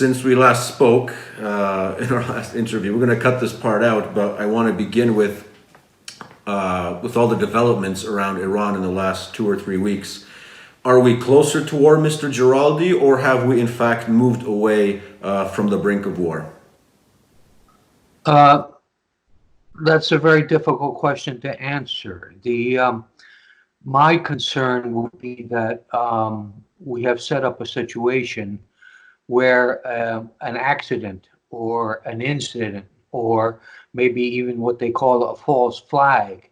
Since we last spoke in our last interview, we're going to cut this part out, but I want to begin with all the developments around Iran in the last 2 or 3 weeks. Are we closer to war, Mr. Giraldi, or have we in fact moved away from the brink of war? That's a very difficult question to answer. My concern would be that we have set up a situation where an accident or an incident or maybe even what they call a false flag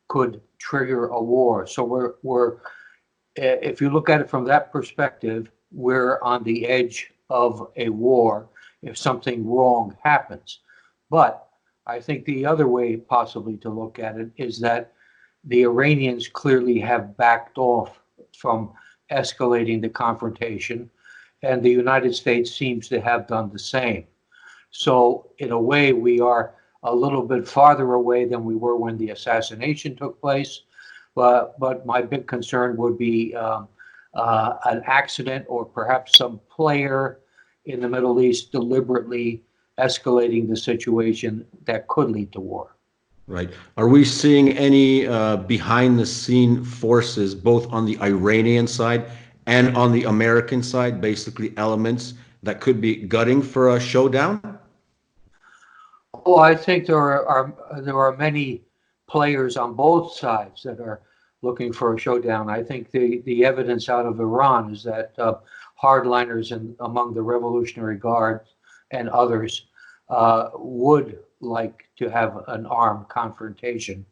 could trigger a war. So we're if you look at it from that perspective, we're on the edge of a war if something wrong happens. But I think the other way possibly to look at it is that the Iranians clearly have backed off from escalating the confrontation, and the United States seems to have done the same. So in a way, we are a little bit farther away than we were when the assassination took place. But my big concern would be an accident or perhaps some player in the Middle East deliberately escalating the situation that could lead to war. Right. Are we seeing any behind the scene forces, both on the Iranian side and on the American side, basically elements that could be gutting for a showdown? Oh, I think there are many players on both sides that are looking for a showdown. I think the evidence out of Iran is that hardliners among the Revolutionary Guard and others would like to have an armed confrontation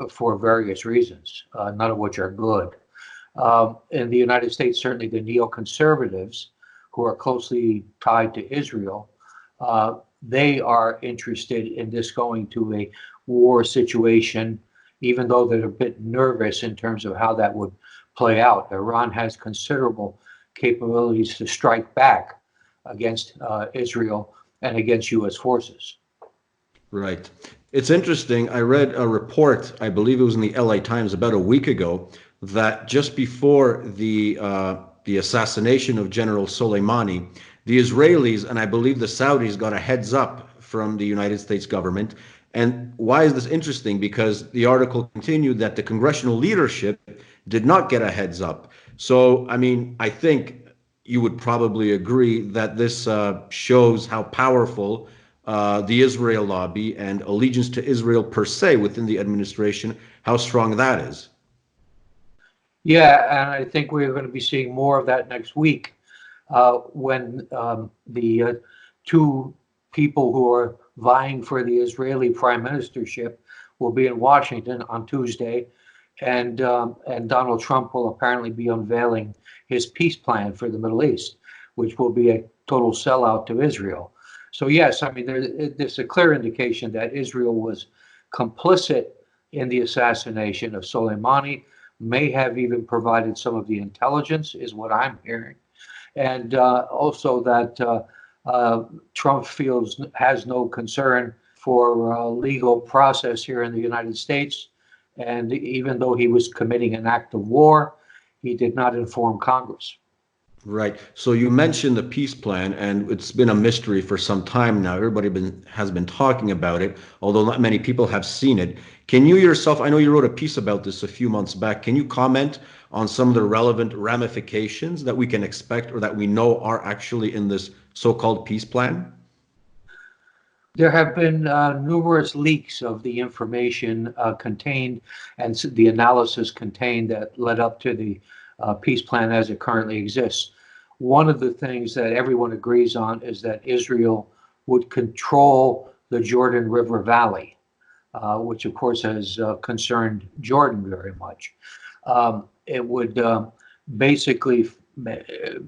for various reasons, none of which are good. In the United States, certainly the neoconservatives, who are closely tied to Israel, they are interested in this going to a war situation, even though they're a bit nervous in terms of how that would play out. Iran has considerable capabilities to strike back against Israel and against U.S. forces. Right. It's interesting. I read a report, I believe it was in the LA Times about a week ago, that just before the assassination of General Soleimani, the Israelis and I believe the Saudis got a heads up from the United States government. And why is this interesting? Because the article continued that the congressional leadership did not get a heads up. So, I mean, I think you would probably agree that this shows how powerful the Israel lobby and allegiance to Israel per se within the administration, how strong that is. Yeah, and I think we're going to be seeing more of that next week when the two people who are vying for the Israeli prime ministership will be in Washington on Tuesday, and Donald Trump will apparently be unveiling his peace plan for the Middle East, which will be a total sellout to Israel. So yes, I mean, there's a clear indication that Israel was complicit in the assassination of Soleimani, may have even provided some of the intelligence, is what I'm hearing. And also that Trump has no concern for legal process here in the United States. And even though he was committing an act of war, he did not inform Congress. Right. So you mentioned the peace plan, and it's been a mystery for some time now. Everybody has been talking about it, although not many people have seen it. Can you yourself, I know you wrote a piece about this a few months back, can you comment on some of the relevant ramifications that we can expect or that we know are actually in this so-called peace plan? There have been numerous leaks of the information contained and the analysis contained that led up to the peace plan as it currently exists. One of the things that everyone agrees on is that Israel would control the Jordan River Valley, which of course has concerned Jordan very much. It would basically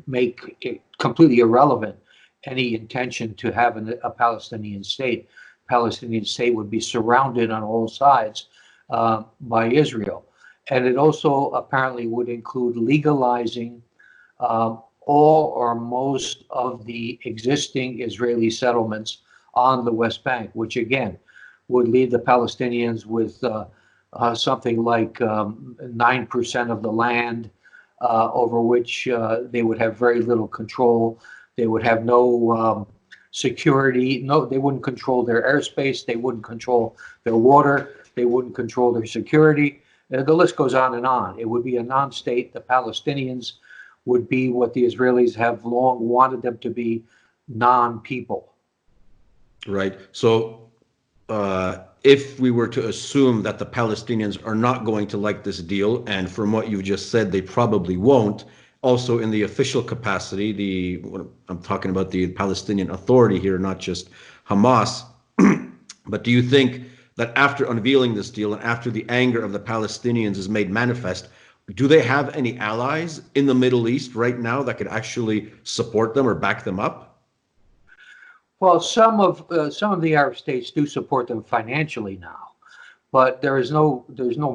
make it completely irrelevant any intention to have a Palestinian state. Palestinian state would be surrounded on all sides by Israel. And it also apparently would include legalizing all or most of the existing Israeli settlements on the West Bank, which again would leave the Palestinians with something like 9% of the land over which they would have very little control. They would have no security. No, they wouldn't control their airspace. They wouldn't control their water. They wouldn't control their security. The list goes on and on. It would be a non-state. The Palestinians would be what the Israelis have long wanted them to be, non-people. Right. So if we were to assume that the Palestinians are not going to like this deal, and from what you've just said, they probably won't, also in the official capacity, I'm talking about the Palestinian Authority here, not just Hamas, but do you think that after unveiling this deal and after the anger of the Palestinians is made manifest, do they have any allies in the Middle East right now that could actually support them or back them up? Well, some of the Arab states do support them financially now, but there's no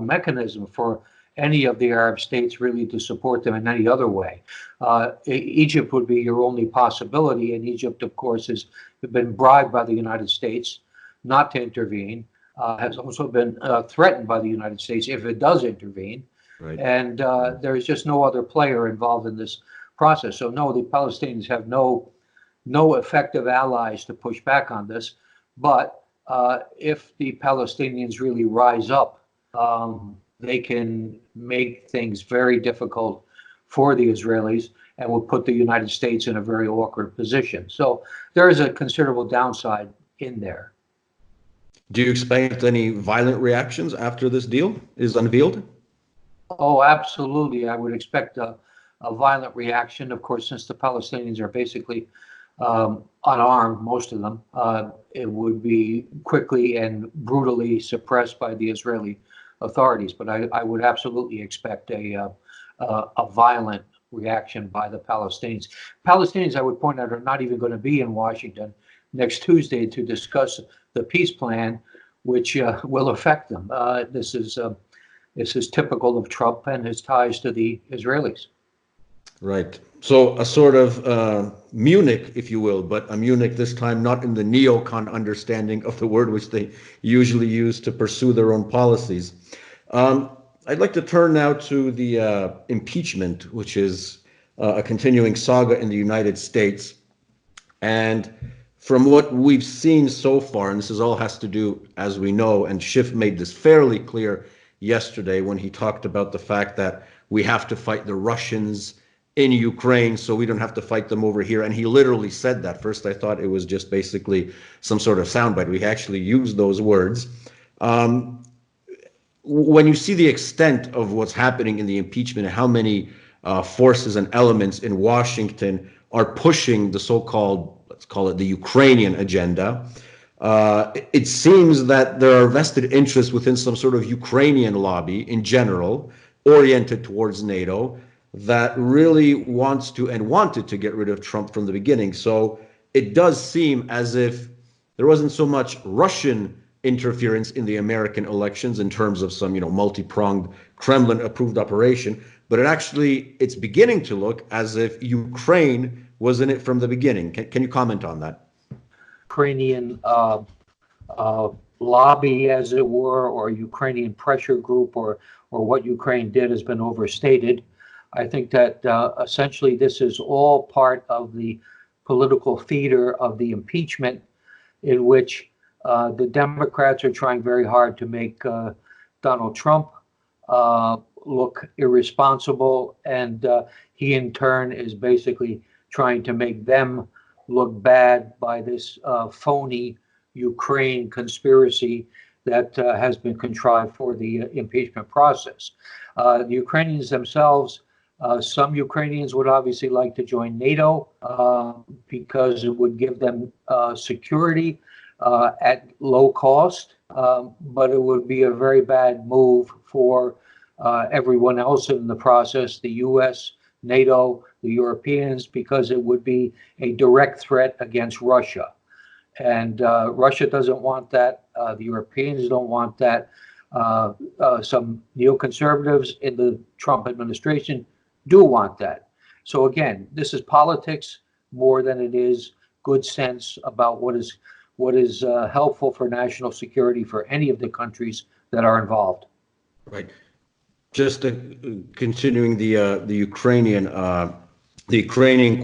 mechanism for any of the Arab states really to support them in any other way. Egypt would be your only possibility, and Egypt, of course, has been bribed by the United States not to intervene. Has also been threatened by the United States if it does intervene. Right. And there is just no other player involved in this process. So no, the Palestinians have no effective allies to push back on this. But if the Palestinians really rise up, they can make things very difficult for the Israelis and will put the United States in a very awkward position. So there is a considerable downside in there. Do you expect any violent reactions after this deal is unveiled? Oh, absolutely. I would expect a violent reaction. Of course, since the Palestinians are basically unarmed, most of them, it would be quickly and brutally suppressed by the Israeli authorities. But I would absolutely expect a violent reaction by the Palestinians. Palestinians, I would point out, are not even going to be in Washington next Tuesday to discuss the peace plan, which will affect them. This is typical of Trump and his ties to the Israelis. Right. So a sort of Munich, if you will, but a Munich this time not in the neocon understanding of the word, which they usually use to pursue their own policies. I'd like to turn now to the impeachment, which is a continuing saga in the United States. And from what we've seen so far, and this all has to do, as we know, and Schiff made this fairly clear yesterday when he talked about the fact that we have to fight the Russians in Ukraine so we don't have to fight them over here. And he literally said that. First, I thought it was just basically some sort of soundbite. We actually used those words. When you see the extent of what's happening in the impeachment and how many forces and elements in Washington are pushing the so-called, let's call it the Ukrainian agenda, it seems that there are vested interests within some sort of Ukrainian lobby in general, oriented towards NATO, that really wants to and wanted to get rid of Trump from the beginning. So it does seem as if there wasn't so much Russian interference in the American elections in terms of some, multi-pronged Kremlin-approved operation, but it's beginning to look as if Ukraine was in it from the beginning. Can you comment on that? Ukrainian lobby, as it were, or Ukrainian pressure group, or what Ukraine did has been overstated. I think that essentially this is all part of the political theater of the impeachment, in which the Democrats are trying very hard to make Donald Trump look irresponsible, and he in turn is basically trying to make them look bad by this phony Ukraine conspiracy that has been contrived for the impeachment process. The Ukrainians themselves, some Ukrainians would obviously like to join NATO because it would give them security at low cost, but it would be a very bad move for everyone else in the process, the US, NATO, the Europeans, because it would be a direct threat against Russia. And Russia doesn't want that. The Europeans don't want that. Some neoconservatives in the Trump administration do want that. So again, this is politics more than it is good sense about what is helpful for national security for any of the countries that are involved. Right. Just continuing the Ukrainian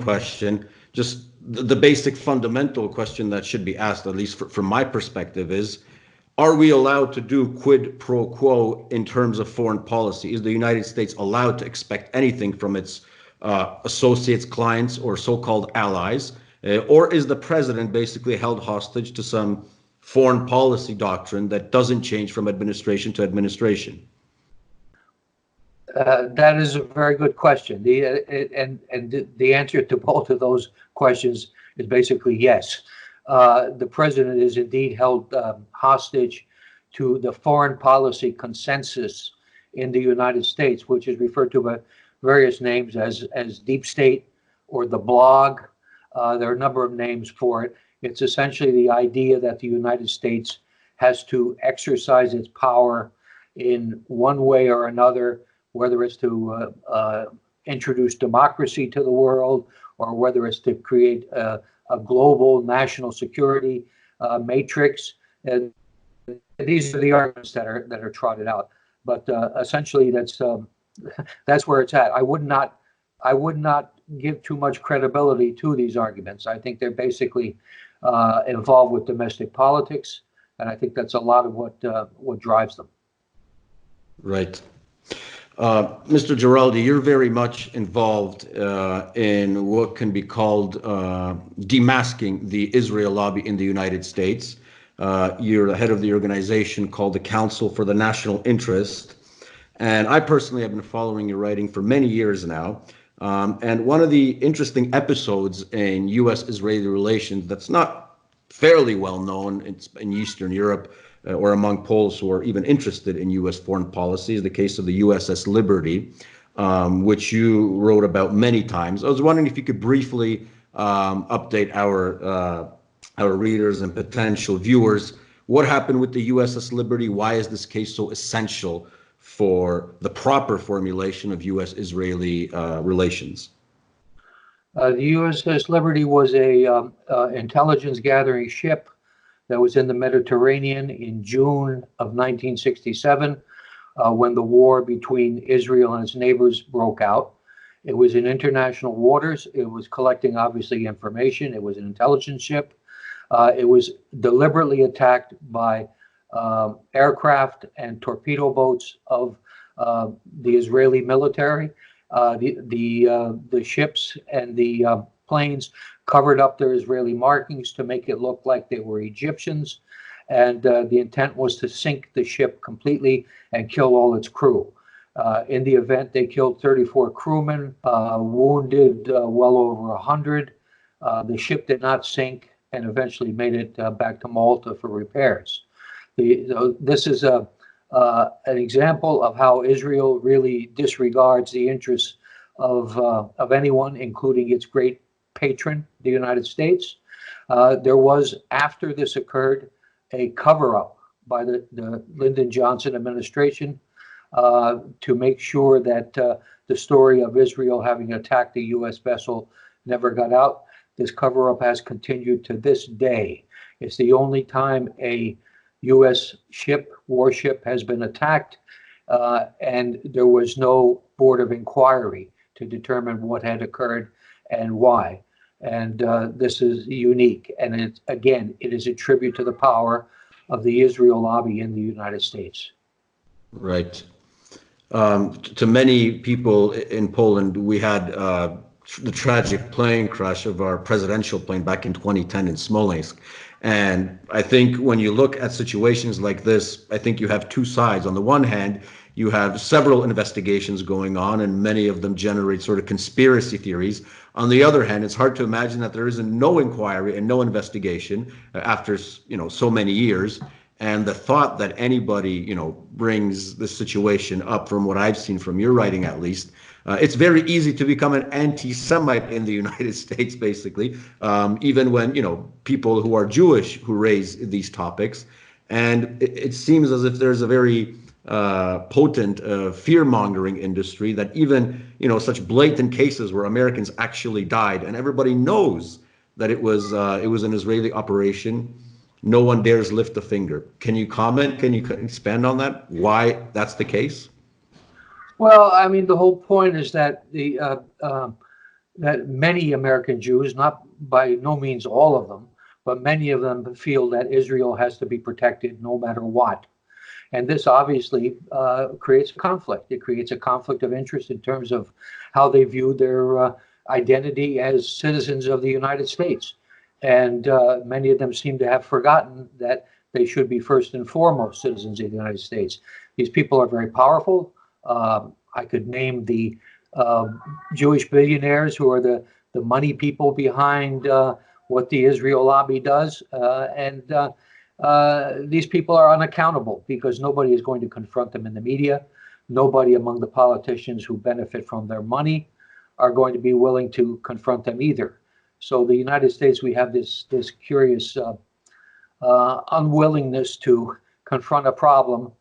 question, just the basic fundamental question that should be asked, at least from my perspective, is, are we allowed to do quid pro quo in terms of foreign policy? Is the United States allowed to expect anything from its associates, clients, or so-called allies? Or is the president basically held hostage to some foreign policy doctrine that doesn't change from administration to administration? That is a very good question. The answer to both of those questions is basically yes. The president is indeed held hostage to the foreign policy consensus in the United States, which is referred to by various names as deep state or the blog. There are a number of names for it. It's essentially the idea that the United States has to exercise its power in one way or another, whether it's to introduce democracy to the world, or whether it's to create a global national security matrix. And these are the arguments that are trotted out. But essentially, that's where it's at. I would not give too much credibility to these arguments. I think they're basically involved with domestic politics, and I think that's a lot of what drives them. Right. Mr. Giraldi, you're very much involved in what can be called demasking the Israel lobby in the United States. You're the head of the organization called the Council for the National Interest. And I personally have been following your writing for many years now. And one of the interesting episodes in U.S.-Israeli relations that's not fairly well known in Eastern Europe or among Poles who are even interested in U.S. foreign policy is the case of the USS Liberty, which you wrote about many times. I was wondering if you could briefly update our readers and potential viewers. What happened with the USS Liberty? Why is this case so essential for the proper formulation of U.S.-Israeli relations? The USS Liberty was a intelligence gathering ship that was in the Mediterranean in June of 1967 when the war between Israel and its neighbors broke out. It was in international waters. It was collecting, obviously, information. It was an intelligence ship. It was deliberately attacked by aircraft and torpedo boats of the Israeli military. The ships and the planes covered up their Israeli markings to make it look like they were Egyptians, and the intent was to sink the ship completely and kill all its crew. In the event, they killed 34 crewmen, wounded well over 100. The ship did not sink and eventually made it back to Malta for repairs. This is an example of how Israel really disregards the interests of anyone, including its great patron, the United States. There was, after this occurred, a cover-up by the Lyndon Johnson administration to make sure that the story of Israel having attacked a U.S. vessel never got out. This cover-up has continued to this day. It's the only time a U.S. warship has been attacked, and there was no board of inquiry to determine what had occurred and why. And this is unique. And it is a tribute to the power of the Israel lobby in the United States. Right. To many people in Poland, we had the tragic plane crash of our presidential plane back in 2010 in Smolensk. And I think when you look at situations like this, I think you have two sides. On the one hand, you have several investigations going on, and many of them generate sort of conspiracy theories. On the other hand, it's hard to imagine that there isn't no inquiry and no investigation after, so many years. And the thought that anybody, brings this situation up, from what I've seen from your writing at least, it's very easy to become an anti-Semite in the United States, basically, even when, people who are Jewish who raise these topics. And it seems as if there's a very potent fear-mongering industry that even, such blatant cases where Americans actually died and everybody knows that it was an Israeli operation, no one dares lift a finger. Can you comment? Can you expand on that? Why that's the case? Well, I mean, the whole point is that that many American Jews, not by no means all of them, but many of them feel that Israel has to be protected no matter what. And this obviously creates a conflict. It creates a conflict of interest in terms of how they view their identity as citizens of the United States. And many of them seem to have forgotten that they should be first and foremost citizens of the United States. These people are very powerful. I could name the Jewish billionaires who are the money people behind what the Israel lobby does. And these people are unaccountable because nobody is going to confront them in the media. Nobody among the politicians who benefit from their money are going to be willing to confront them either. So the United States, we have this curious unwillingness to confront a problem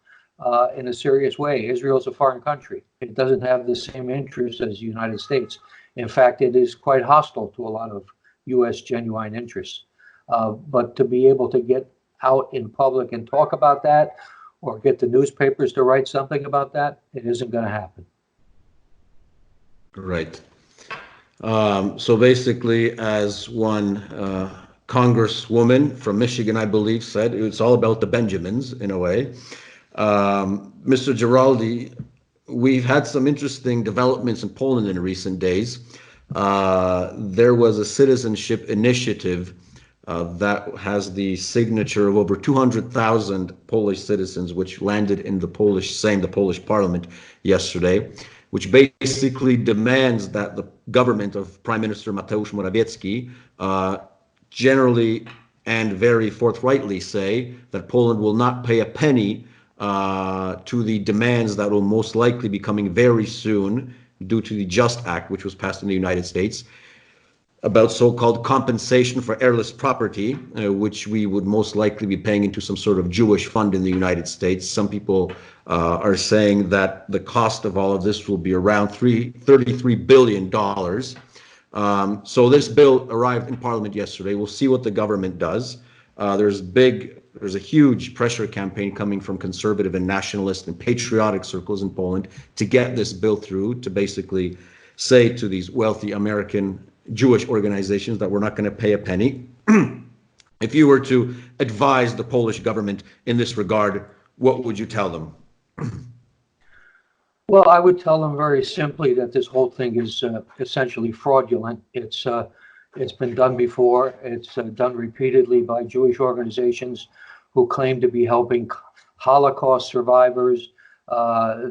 in a serious way. Israel is a foreign country. It doesn't have the same interests as the United States. In fact, it is quite hostile to a lot of U.S. genuine interests. But to be able to get out in public and talk about that, or get the newspapers to write something about that, it isn't going to happen. Right. So basically, as one congresswoman from Michigan, I believe, said, it's all about the Benjamins in a way. Mr. Giraldi, we've had some interesting developments in Poland in recent days. There was a citizenship initiative that has the signature of over 200,000 Polish citizens, which landed in the Polish Sejm, the Polish parliament yesterday, which basically demands that the government of Prime Minister Mateusz Morawiecki generally and very forthrightly say that Poland will not pay a penny to the demands that will most likely be coming very soon due to the Just Act, which was passed in the United States, about so-called compensation for heirless property, which we would most likely be paying into some sort of Jewish fund in the United States. Some people are saying that the cost of all of this will be around $33 billion. So this bill arrived in Parliament yesterday. We'll see what the government does. There's a huge pressure campaign coming from conservative and nationalist and patriotic circles in Poland to get this bill through, to basically say to these wealthy American Jewish organizations that we're not going to pay a penny. If you were to advise the Polish government in this regard, what would you tell them? Well, I would tell them very simply that this whole thing is essentially fraudulent. It's been done before. It's done repeatedly by Jewish organizations who claim to be helping Holocaust survivors.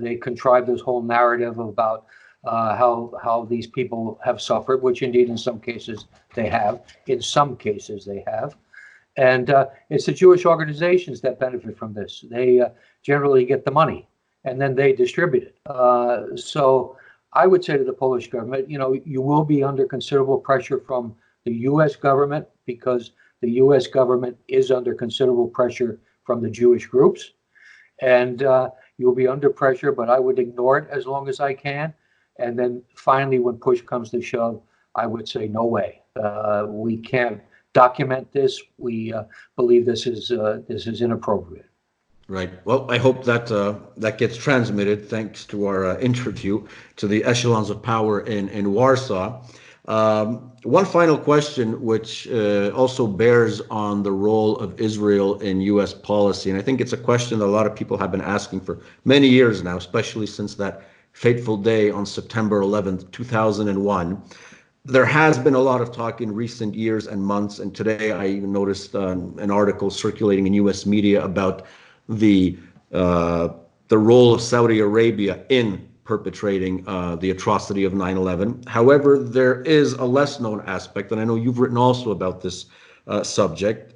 They contrived this whole narrative about how these people have suffered, which indeed in some cases they have. In some cases they have. And it's the Jewish organizations that benefit from this. They generally get the money and then they distribute it. So I would say to the Polish government, you will be under considerable pressure from the U.S. government, because the U.S. government is under considerable pressure from the Jewish groups. And you'll be under pressure, but I would ignore it as long as I can. And then finally, when push comes to shove, I would say, no way. We can't document this. We believe this is inappropriate. Right. Well, I hope that that gets transmitted, thanks to our interview, to the echelons of power in Warsaw. One final question, which also bears on the role of Israel in U.S. policy, and I think it's a question that a lot of people have been asking for many years now, especially since that fateful day on September 11th, 2001. There has been a lot of talk in recent years and months, and today I even noticed an article circulating in U.S. media about the role of Saudi Arabia in perpetrating the atrocity of 9/11. However, there is a less known aspect, and I know you've written also about this subject.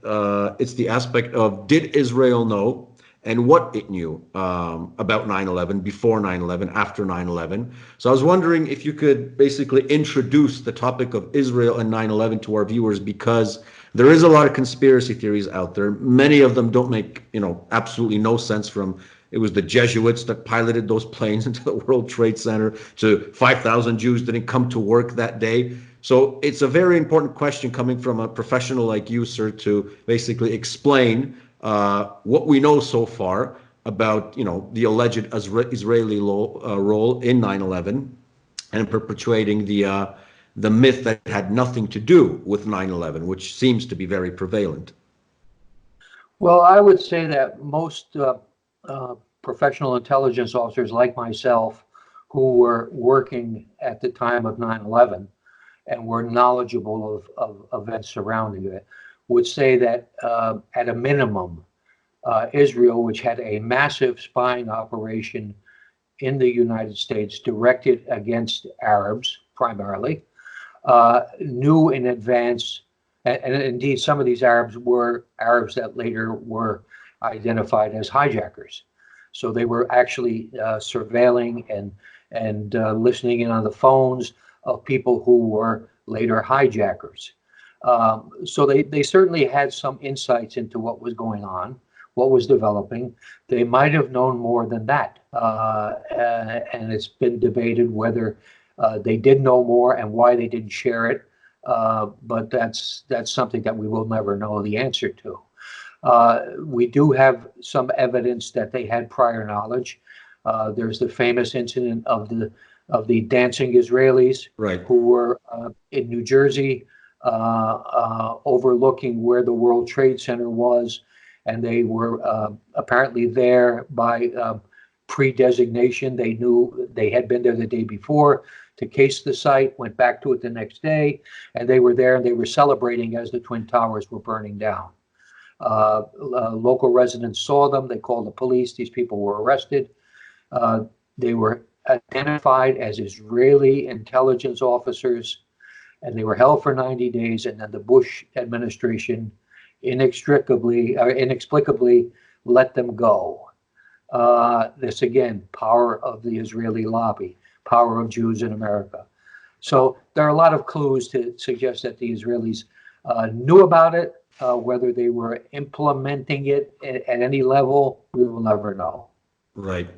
It's the aspect of, did Israel know and what it knew about 9/11, before 9/11, after 9/11. So I was wondering if you could basically introduce the topic of Israel and 9/11 to our viewers, because there is a lot of conspiracy theories out there. Many of them don't make, absolutely no sense, from it was the Jesuits that piloted those planes into the World Trade Center, to 5,000 Jews didn't come to work that day. So it's a very important question coming from a professional like you, sir, to basically explain what we know so far about, the alleged Israeli role in 9/11 and perpetuating the the myth that it had nothing to do with 9/11, which seems to be very prevalent. Well, I would say that most professional intelligence officers like myself who were working at the time of 9/11 and were knowledgeable of events surrounding it would say that at a minimum, Israel, which had a massive spying operation in the United States directed against Arabs primarily, knew in advance, and indeed some of these Arabs were Arabs that later were identified as hijackers. So they were actually surveilling and listening in on the phones of people who were later hijackers. So they certainly had some insights into what was going on, what was developing. They might have known more than that. And it's been debated whether they did know more and why they didn't share it. But that's something that we will never know the answer to. We do have some evidence that they had prior knowledge. There's the famous incident of the dancing Israelis, Right, who were in New Jersey, overlooking where the World Trade Center was, and they were apparently there by pre-designation. They knew they had been there the day before to case the site, went back to it the next day, and they were there and they were celebrating as the Twin Towers were burning down. Local residents saw them. They called the police. These people were arrested. They were identified as Israeli intelligence officers, and they were held for 90 days. And then the Bush administration inexplicably let them go. This again, power of the Israeli lobby, power of Jews in America. So there are a lot of clues to suggest that the Israelis knew about it. Whether they were implementing it at any level, we will never know. right.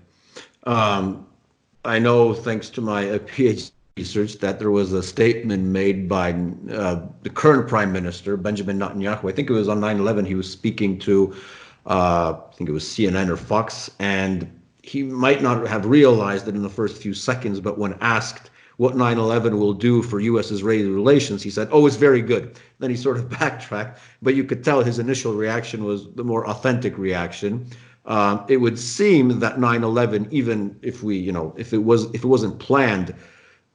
I know, thanks to my PhD research, that there was a statement made by the current Prime Minister, Benjamin Netanyahu. I think it was on 9/11. He was speaking to, I think it was CNN or Fox, and he might not have realized it in the first few seconds, but when asked what 9/11 will do for U.S.-Israeli relations, he said, "Oh, it's very good." Then he sort of backtracked, but you could tell his initial reaction was the more authentic reaction. It would seem that 9/11, even if it wasn't planned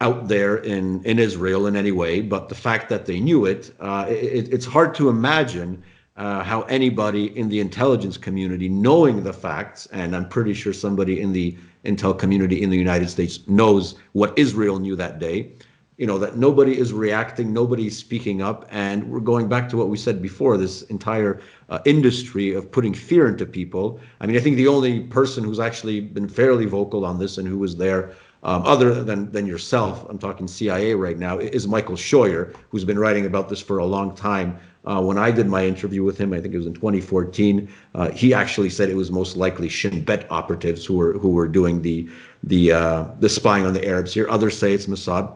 out there in Israel in any way, but the fact that they knew it's hard to imagine how anybody in the intelligence community, knowing the facts, and I'm pretty sure somebody in the intel community in the United States knows what Israel knew that day, that nobody is reacting, nobody's speaking up, and we're going back to what we said before, this entire industry of putting fear into people. I mean, I think the only person who's actually been fairly vocal on this and who was there, other than yourself, I'm talking CIA right now, is Michael Scheuer, who's been writing about this for a long time. When I did my interview with him, I think it was in 2014, he actually said it was most likely Shin Bet operatives who were doing the spying on the Arabs here. Others say it's Mossad.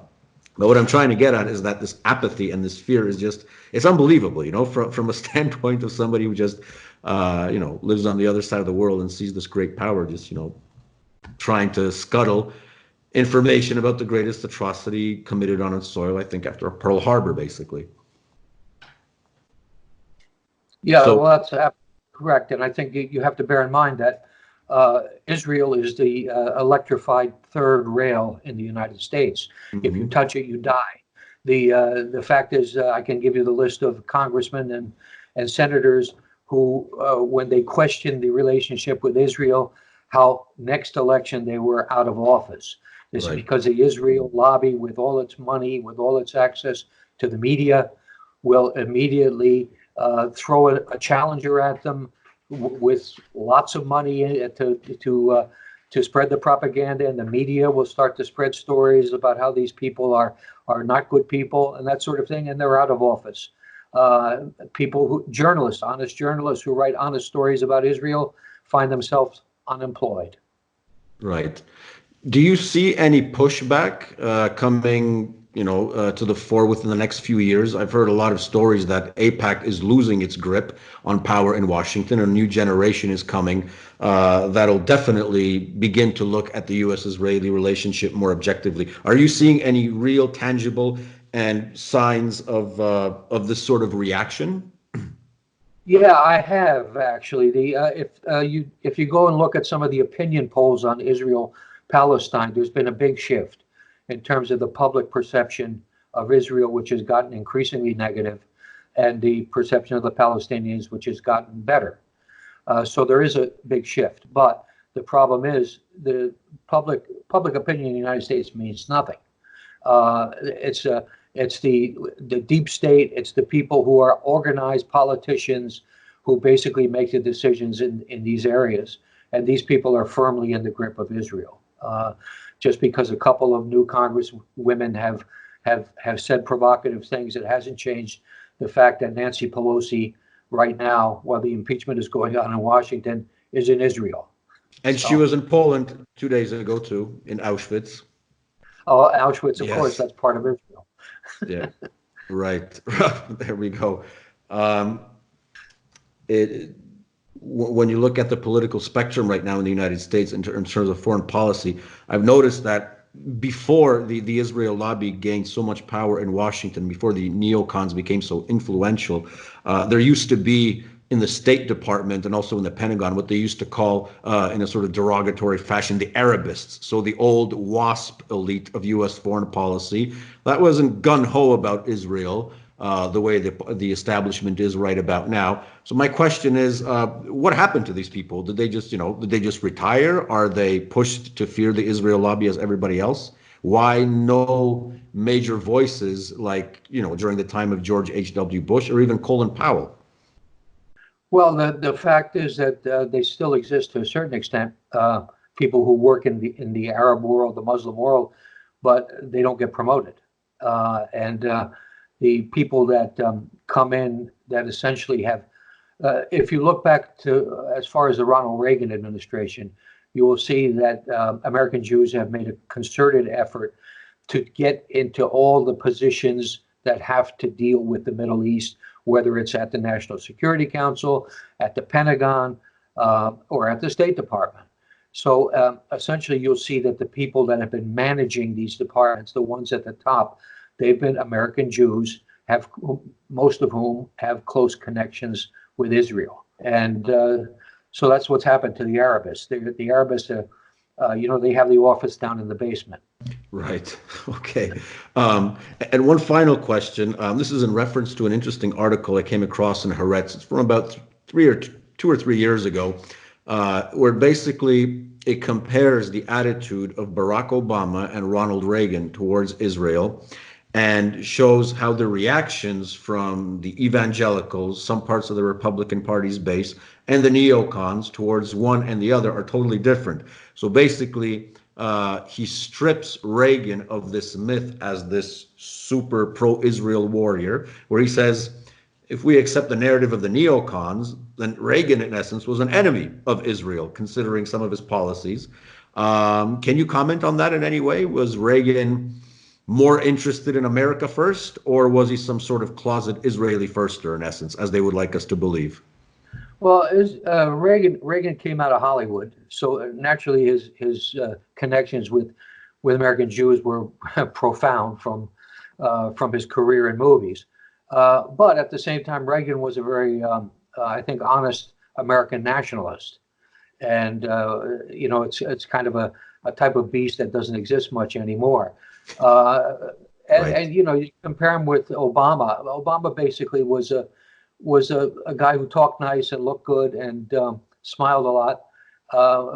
But what I'm trying to get at is that this apathy and this fear is it's unbelievable, from a standpoint of somebody who just, lives on the other side of the world and sees this great power just, trying to scuttle information about the greatest atrocity committed on its soil, I think, after Pearl Harbor, basically. Yeah, well, that's correct. And I think you have to bear in mind that Israel is the electrified third rail in the United States. Mm-hmm. If you touch it, you die. The fact is, I can give you the list of congressmen and senators who, when they questioned the relationship with Israel, how next election they were out of office. This is because the Israel lobby, with all its money, with all its access to the media, will immediately throw a challenger at them with lots of money to spread the propaganda, and the media will start to spread stories about how these people are not good people and that sort of thing, and they're out of office. Honest journalists who write honest stories about Israel find themselves unemployed. Right. Do you see any pushback coming to the fore within the next few years? I've heard a lot of stories that AIPAC is losing its grip on power in Washington. A new generation is coming that'll definitely begin to look at the U.S.-Israeli relationship more objectively. Are you seeing any real tangible and signs of this sort of reaction? Yeah, I have actually. If you go and look at some of the opinion polls on Israel Palestine, there's been a big shift in terms of the public perception of Israel, which has gotten increasingly negative, and the perception of the Palestinians, which has gotten better. So there is a big shift, but the problem is the public opinion in the United States means nothing. It's the deep state. It's the people who are organized politicians who basically make the decisions in these areas, and these people are firmly in the grip of Israel. Just because a couple of new congresswomen have said provocative things, it hasn't changed the fact that Nancy Pelosi right now, while the impeachment is going on in Washington, is in Israel. And she was in Poland 2 days ago too, in Auschwitz. Oh, Auschwitz, of Yes. course, that's part of Israel. Yeah, right. There we go. When you look at the political spectrum right now in the United States in terms of foreign policy, I've noticed that before the Israel lobby gained so much power in Washington, before the neocons became so influential, there used to be in the State Department and also in the Pentagon what they used to call, in a sort of derogatory fashion, the Arabists. So the old WASP elite of U.S. foreign policy that wasn't gung-ho about Israel the way the establishment is right about now. So my question is, what happened to these people? Did they just retire? Are they pushed to fear the Israel lobby as everybody else? Why no major voices like, during the time of George H.W. Bush or even Colin Powell? Well, the fact is that they still exist to a certain extent. People who work in the Arab world, the Muslim world, but they don't get promoted. And the people that come in that essentially have, if you look back to as far as the Ronald Reagan administration, you will see that American Jews have made a concerted effort to get into all the positions that have to deal with the Middle East, whether it's at the National Security Council, at the Pentagon, or at the State Department. So essentially, you'll see that the people that have been managing these departments, the ones at the top, they've been American Jews, most of whom have close connections with Israel. And so that's what's happened to the Arabists. The Arabists, they have the office down in the basement. Right. Okay. And one final question. This is in reference to an interesting article I came across in Haaretz. It's from about 2 or 3 years ago, where basically it compares the attitude of Barack Obama and Ronald Reagan towards Israel and shows how the reactions from the evangelicals, some parts of the Republican Party's base, and the neocons towards one and the other are totally different. So basically, he strips Reagan of this myth as this super pro-Israel warrior, where he says, if we accept the narrative of the neocons, then Reagan, in essence, was an enemy of Israel, considering some of his policies. Can you comment on that in any way? Was Reagan more interested in America first, or was he some sort of closet Israeli firster, in essence, as they would like us to believe? Well, Reagan came out of Hollywood, so naturally his connections with American Jews were profound from his career in movies. But at the same time, Reagan was a very, I think, honest American nationalist, and it's kind of a type of beast that doesn't exist much anymore. And you compare him with Obama. Obama basically was a guy who talked nice and looked good and smiled a lot,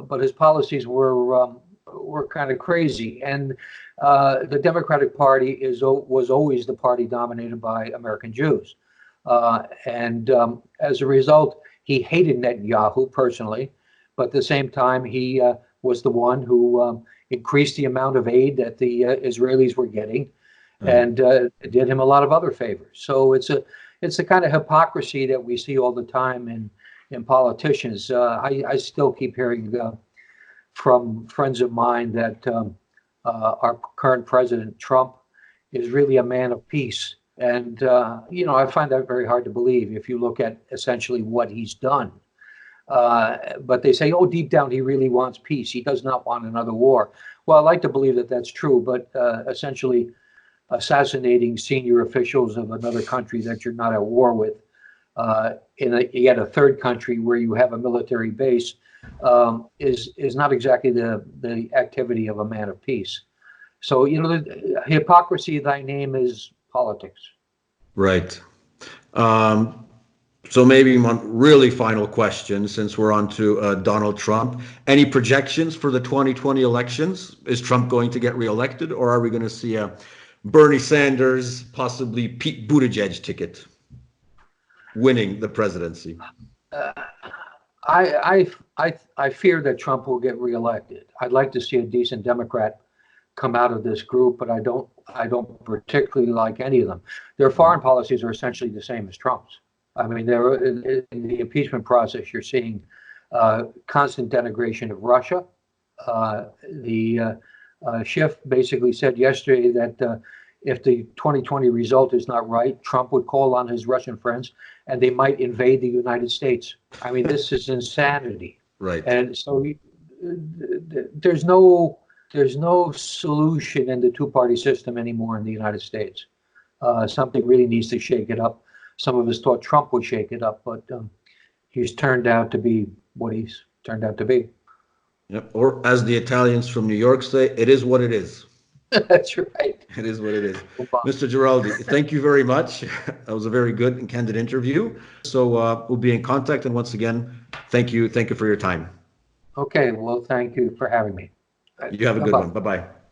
but his policies were kind of crazy. And the Democratic Party was always the party dominated by American Jews, and as a result, he hated Netanyahu personally, but at the same time, he was the one who increased the amount of aid that the Israelis were getting, and did him a lot of other favors. So it's the kind of hypocrisy that we see all the time in politicians. I still keep hearing from friends of mine that our current president, Trump, is really a man of peace. And, I find that very hard to believe if you look at essentially what he's done. But they say, oh, deep down, he really wants peace. He does not want another war. Well, I like to believe that that's true, but essentially, assassinating senior officials of another country that you're not at war with, yet a third country where you have a military base, is not exactly the activity of a man of peace. So, the hypocrisy thy name is politics. Right. So maybe one really final question, since we're on to Donald Trump. Any projections for the 2020 elections? Is Trump going to get reelected, or are we going to see a Bernie Sanders, possibly Pete Buttigieg ticket winning the presidency? I fear that Trump will get reelected. I'd like to see a decent Democrat come out of this group, but I don't particularly like any of them. Their foreign policies are essentially the same as Trump's. I mean, in the impeachment process, you're seeing constant denigration of Russia. Schiff basically said yesterday that if the 2020 result is not right, Trump would call on his Russian friends and they might invade the United States. I mean, this is insanity. Right. And so there's no solution in the two-party system anymore in the United States. Something really needs to shake it up. Some of us thought Trump would shake it up, but he's turned out to be what he's turned out to be. Yep. Or as the Italians from New York say, it is what it is. That's right. It is what it is. Mr. Giraldi, thank you very much. That was a very good and candid interview. So we'll be in contact. And once again, thank you. Thank you for your time. Okay. Well, thank you for having me. You have a good one. Bye-bye.